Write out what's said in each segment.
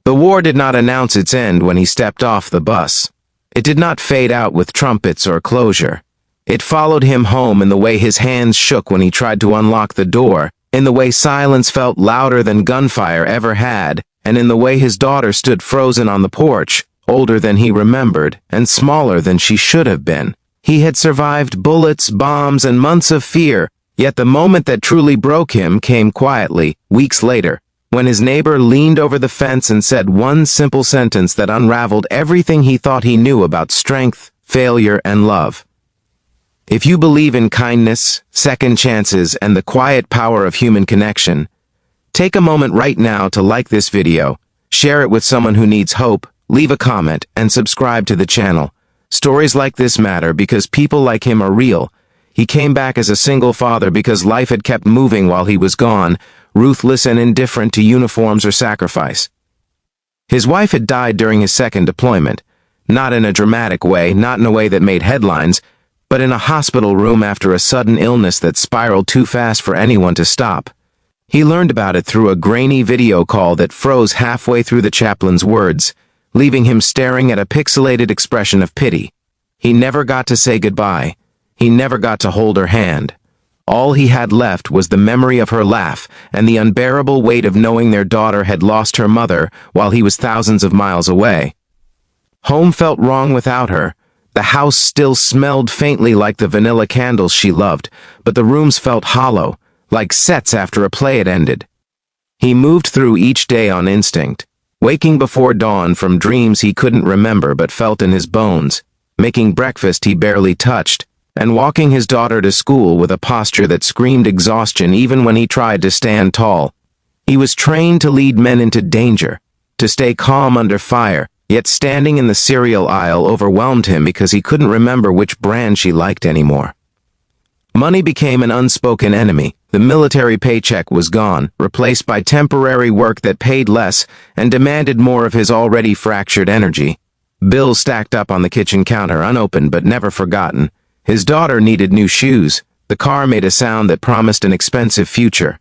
The war did not announce its end when he stepped off the bus. It did not fade out with trumpets or closure. It followed him home in the way his hands shook when he tried to unlock the door, in the way silence felt louder than gunfire ever had, and in the way his daughter stood frozen on the porch, older than he remembered, and smaller than she should have been. He had survived bullets, bombs, and months of fear, yet the moment that truly broke him came quietly, weeks later, when his neighbor leaned over the fence and said one simple sentence that unraveled everything he thought he knew about strength, failure, and love. If you believe in kindness, second chances, and the quiet power of human connection, take a moment right now to like this video, share it with someone who needs hope, leave a comment, and subscribe to the channel. Stories like this matter because people like him are real. He came back as a single father because life had kept moving while he was gone, ruthless and indifferent to uniforms or sacrifice. His wife had died during his second deployment, not in a dramatic way, not in a way that made headlines, but in a hospital room after a sudden illness that spiraled too fast for anyone to stop. He learned about it through a grainy video call that froze halfway through the chaplain's words, leaving him staring at a pixelated expression of pity. He never got to say goodbye. He never got to hold her hand. All he had left was the memory of her laugh and the unbearable weight of knowing their daughter had lost her mother while he was thousands of miles away. Home felt wrong without her. The house still smelled faintly like the vanilla candles she loved, but the rooms felt hollow, like sets after a play had ended. He moved through each day on instinct, waking before dawn from dreams he couldn't remember but felt in his bones, making breakfast he barely touched, and walking his daughter to school with a posture that screamed exhaustion even when he tried to stand tall. He was trained to lead men into danger, to stay calm under fire, yet standing in the cereal aisle overwhelmed him because he couldn't remember which brand she liked anymore. Money became an unspoken enemy. The military paycheck was gone, replaced by temporary work that paid less and demanded more of his already fractured energy. Bills stacked up on the kitchen counter, unopened but never forgotten. His daughter needed new shoes. The car made a sound that promised an expensive future.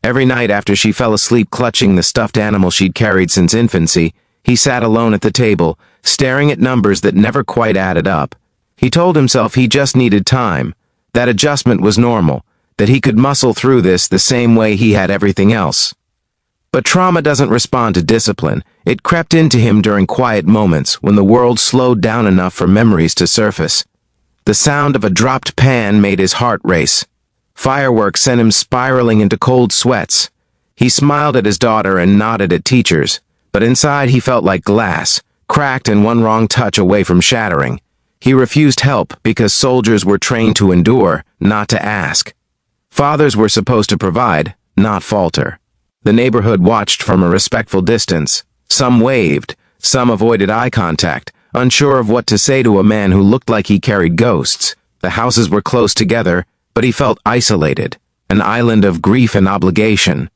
Every night after she fell asleep clutching the stuffed animal she'd carried since infancy, he sat alone at the table, staring at numbers that never quite added up. He told himself he just needed time, that adjustment was normal, that he could muscle through this the same way he had everything else. But trauma doesn't respond to discipline. It crept into him during quiet moments when the world slowed down enough for memories to surface. The sound of a dropped pan made his heart race. Fireworks sent him spiraling into cold sweats. He smiled at his daughter and nodded at teachers, but inside he felt like glass, cracked and one wrong touch away from shattering. He refused help because soldiers were trained to endure, not to ask. Fathers were supposed to provide, not falter. The neighborhood watched from a respectful distance. Some waved, some avoided eye contact, unsure of what to say to a man who looked like he carried ghosts. The houses were close together, but he felt isolated, an island of grief and obligation.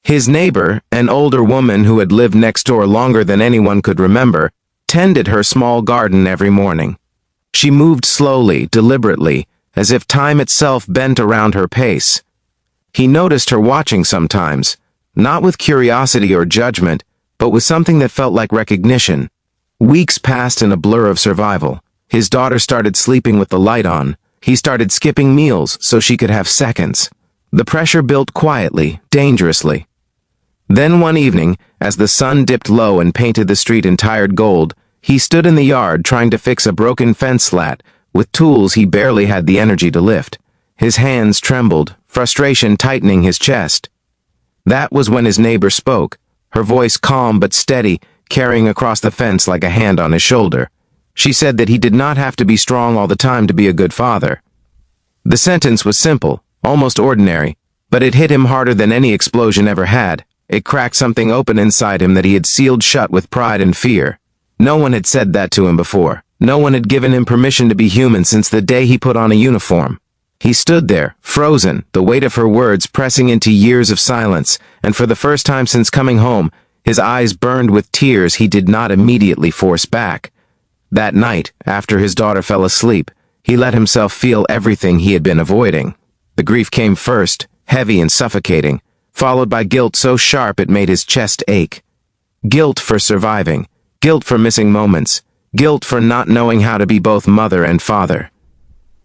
His neighbor, an older woman who had lived next door longer than anyone could remember, tended her small garden every morning. She moved slowly, deliberately, as if time itself bent around her pace. He noticed her watching sometimes, not with curiosity or judgment, but with something that felt like recognition. Weeks passed in a blur of survival. His daughter started sleeping with the light on. He started skipping meals so she could have seconds. The pressure built quietly, dangerously. Then one evening, as the sun dipped low and painted the street in tired gold, he stood in the yard trying to fix a broken fence slat with tools he barely had the energy to lift. His hands trembled, frustration tightening his chest. That was when his neighbor spoke, her voice calm but steady, carrying across the fence like a hand on his shoulder. She said that he did not have to be strong all the time to be a good father. The sentence was simple, almost ordinary, but it hit him harder than any explosion ever had. It cracked something open inside him that he had sealed shut with pride and fear. No one had said that to him before. No one had given him permission to be human since the day he put on a uniform. He stood there, frozen, the weight of her words pressing into years of silence, and for the first time since coming home, his eyes burned with tears he did not immediately force back. That night, after his daughter fell asleep, he let himself feel everything he had been avoiding. The grief came first, heavy and suffocating, followed by guilt so sharp it made his chest ache. Guilt for surviving. Guilt for missing moments. Guilt for not knowing how to be both mother and father.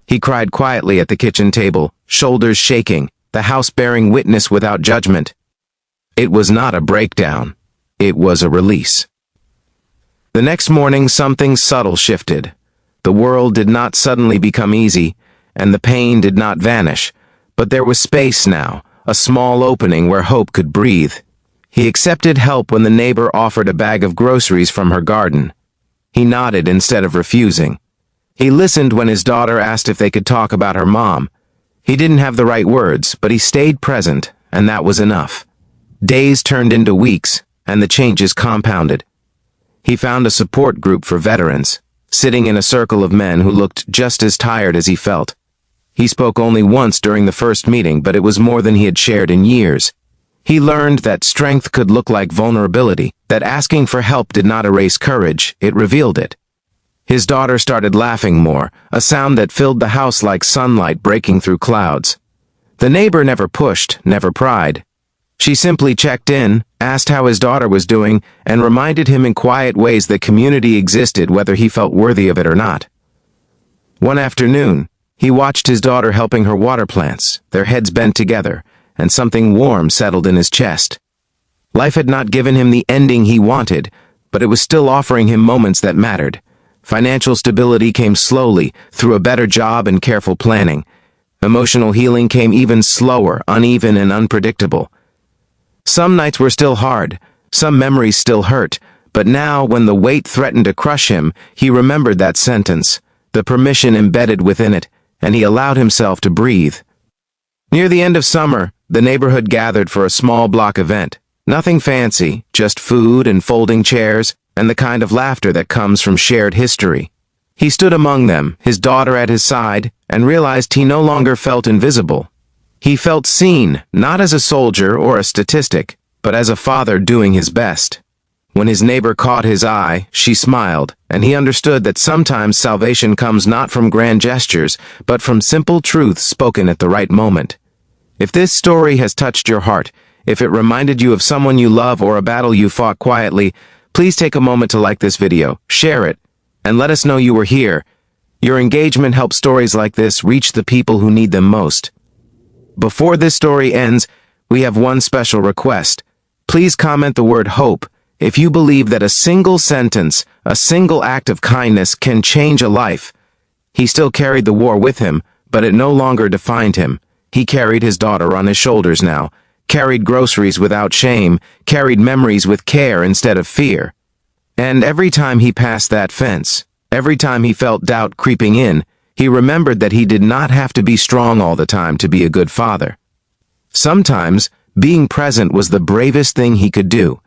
He cried quietly at the kitchen table, shoulders shaking, the house bearing witness without judgment. It was not a breakdown. It was a release. The next morning, something subtle shifted. The world did not suddenly become easy, and the pain did not vanish, but there was space now, a small opening where hope could breathe. He accepted help when the neighbor offered a bag of groceries from her garden. He nodded instead of refusing. He listened when his daughter asked if they could talk about her mom. He didn't have the right words, but he stayed present, and that was enough. Days turned into weeks, and the changes compounded. He found a support group for veterans, sitting in a circle of men who looked just as tired as he felt. He spoke only once during the first meeting, but it was more than he had shared in years. He learned that strength could look like vulnerability, that asking for help did not erase courage, it revealed it. His daughter started laughing more, a sound that filled the house like sunlight breaking through clouds. The neighbor never pushed, never pried. She simply checked in, asked how his daughter was doing, and reminded him in quiet ways that community existed whether he felt worthy of it or not. One afternoon, he watched his daughter helping her water plants, their heads bent together, and something warm settled in his chest. Life had not given him the ending he wanted, but it was still offering him moments that mattered. Financial stability came slowly, through a better job and careful planning. Emotional healing came even slower, uneven, and unpredictable. Some nights were still hard, some memories still hurt, but now, when the weight threatened to crush him, he remembered that sentence, the permission embedded within it, and he allowed himself to breathe. Near the end of summer, the neighborhood gathered for a small block event. Nothing fancy, just food and folding chairs, and the kind of laughter that comes from shared history. He stood among them, his daughter at his side, and realized he no longer felt invisible. He felt seen, not as a soldier or a statistic, but as a father doing his best. When his neighbor caught his eye, she smiled, and he understood that sometimes salvation comes not from grand gestures, but from simple truths spoken at the right moment. If this story has touched your heart, if it reminded you of someone you love or a battle you fought quietly, please take a moment to like this video, share it, and let us know you were here. Your engagement helps stories like this reach the people who need them most. Before this story ends, we have one special request. Please comment the word hope if you believe that a single sentence, a single act of kindness can change a life. He still carried the war with him, but it no longer defined him. He carried his daughter on his shoulders now, carried groceries without shame, carried memories with care instead of fear. And every time he passed that fence, every time he felt doubt creeping in, he remembered that he did not have to be strong all the time to be a good father. Sometimes, being present was the bravest thing he could do,